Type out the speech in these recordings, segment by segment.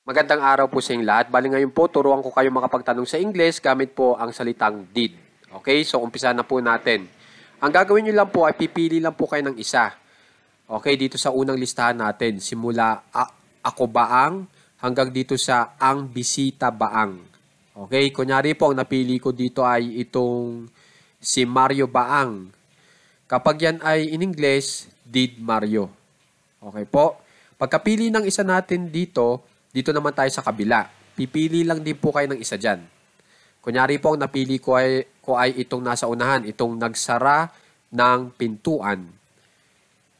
Magandang araw po sa inyong lahat. Bali ngayon po, turuan ko kayo makapagtanong sa English gamit po ang salitang did. Okay, so umpisa na po natin. Ang gagawin nyo lang po ay pipili lang po kayo ng isa. Okay, dito sa unang listahan natin. Simula ako baang hanggang dito sa ang bisita baang. Okay, kunyari po ang napili ko dito ay itong si Mario baang. Kapag yan ay in English, did Mario. Okay po. Pagkapili ng isa natin dito naman tayo sa kabila. Pipili lang din po kayo ng isa dyan. Kunyari po, ang napili ko ay itong nasa unahan, itong nagsara ng pintuan.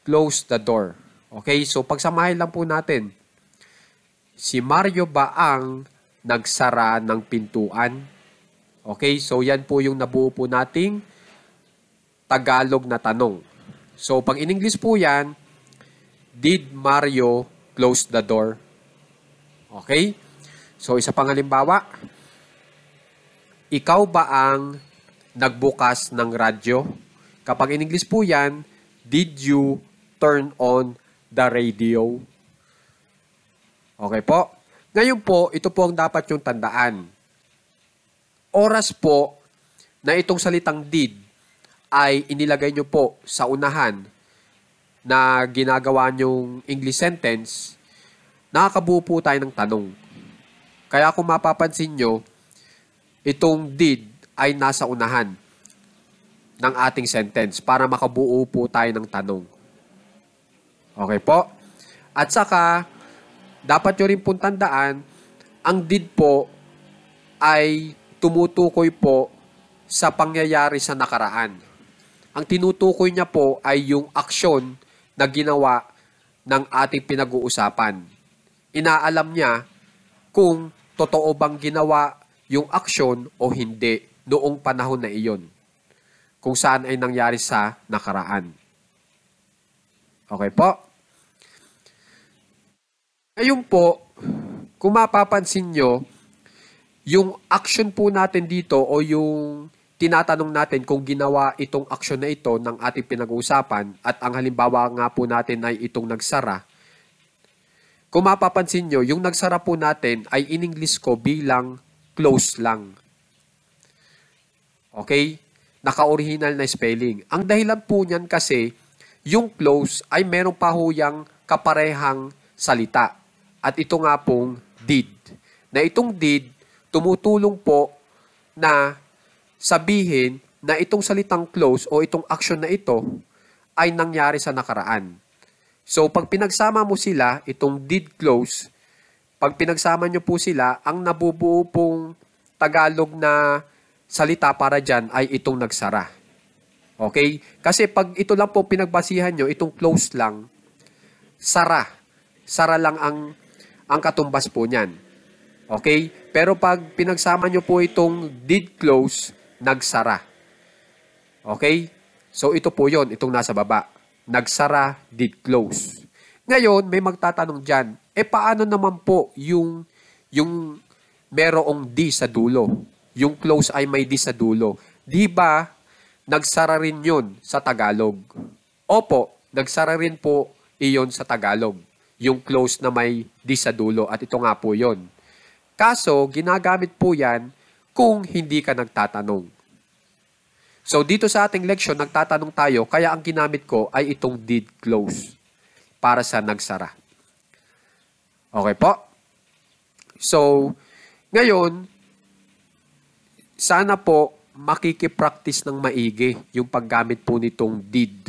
Close the door. Okay, so pagsamahin lang po natin. Si Mario ba ang nagsara ng pintuan? Okay, so yan po yung nabuo po nating Tagalog na tanong. So pag in English po yan, did Mario close the door? Okay? So, isa pang halimbawa. Ikaw ba ang nagbukas ng radyo? Kapag in English po yan, did you turn on the radio? Okay po? Ngayon po, ito po ang dapat yung tandaan. Oras po na itong salitang did ay inilagay nyo po sa unahan na ginagawa nyong English sentence, nakakabuo po tayo ng tanong. Kaya kung mapapansin nyo, itong did ay nasa unahan ng ating sentence para makabuo po tayo ng tanong. Okay po? At saka, dapat nyo rin pong tandaan, ang did po ay tumutukoy po sa pangyayari sa nakaraan. Ang tinutukoy niya po ay yung aksyon na ginawa ng ating pinag-uusapan. Inaalam niya kung totoo bang ginawa yung aksyon o hindi noong panahon na iyon. Kung saan ay nangyari sa nakaraan. Okay po? Ngayon po, kung mapapansin nyo, yung action po natin dito o yung tinatanong natin kung ginawa itong aksyon na ito ng ating pinag-uusapan at ang halimbawa nga po natin ay itong nagsara. Kung mapapansin nyo, yung nagsara po natin ay in English ko bilang close lang. Okay? Naka-original na spelling. Ang dahilan po niyan kasi, yung close ay meron pa huyang kaparehang salita. At ito nga pong did. Na itong did, tumutulong po na sabihin na itong salitang close o itong action na ito ay nangyari sa nakaraan. So, pag pinagsama mo sila, itong did close, pag pinagsama nyo po sila, ang nabubuo pong Tagalog na salita para dyan ay itong nagsara. Okay? Kasi pag ito lang po pinagbasihan nyo, itong close lang, sara. Sara lang ang katumbas po niyan. Okay? Pero pag pinagsama nyo po itong did close, nagsara. Okay? So, ito po yon, itong nasa baba. Nagsara, did close. Ngayon, may magtatanong dyan, paano naman po yung merong D sa dulo? Yung close ay may D sa dulo. Di ba, nagsara rin yun sa Tagalog? Opo, nagsara rin po iyon sa Tagalog. Yung close na may D sa dulo. At ito nga po yon. Kaso, ginagamit po yan kung hindi ka nagtatanong. So, dito sa ating leksyon, nagtatanong tayo, kaya ang ginamit ko ay itong did close para sa nagsara. Okay po? So, ngayon, sana po makikipractice ng maigi yung paggamit po nitong did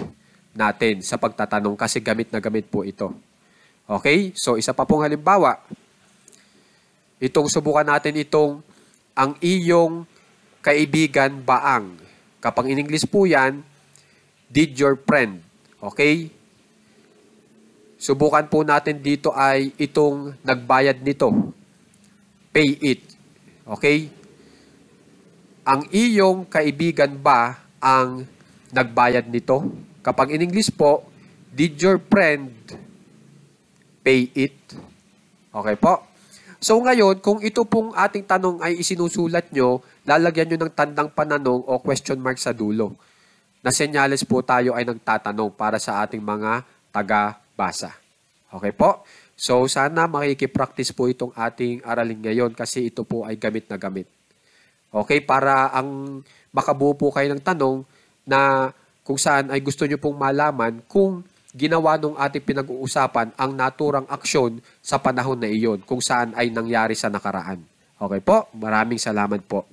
natin sa pagtatanong kasi gamit na gamit po ito. Okay? So, isa pa pong halimbawa, itong subukan natin itong ang iyong kaibigan baang. Kapag in English po yan, did your friend. Okay? Subukan po natin dito ay itong nagbayad nito. Pay it. Okay? Ang iyong kaibigan ba ang nagbayad nito? Kapag in English po, did your friend pay it? Okay po? So ngayon, kung ito pong ating tanong ay isinusulat nyo, lalagyan nyo ng tandang pananong o question mark sa dulo. Na senyales po tayo ay nagtatanong para sa ating mga taga-basa. Okay po? So, sana makikipractice po itong ating aralin ngayon kasi ito po ay gamit na gamit. Okay? Para ang makabuo po kayo ng tanong na kung saan ay gusto nyo pong malaman kung ginawa nung ating pinag-uusapan ang naturang aksyon sa panahon na iyon, kung saan ay nangyari sa nakaraan. Okay po? Maraming salamat po.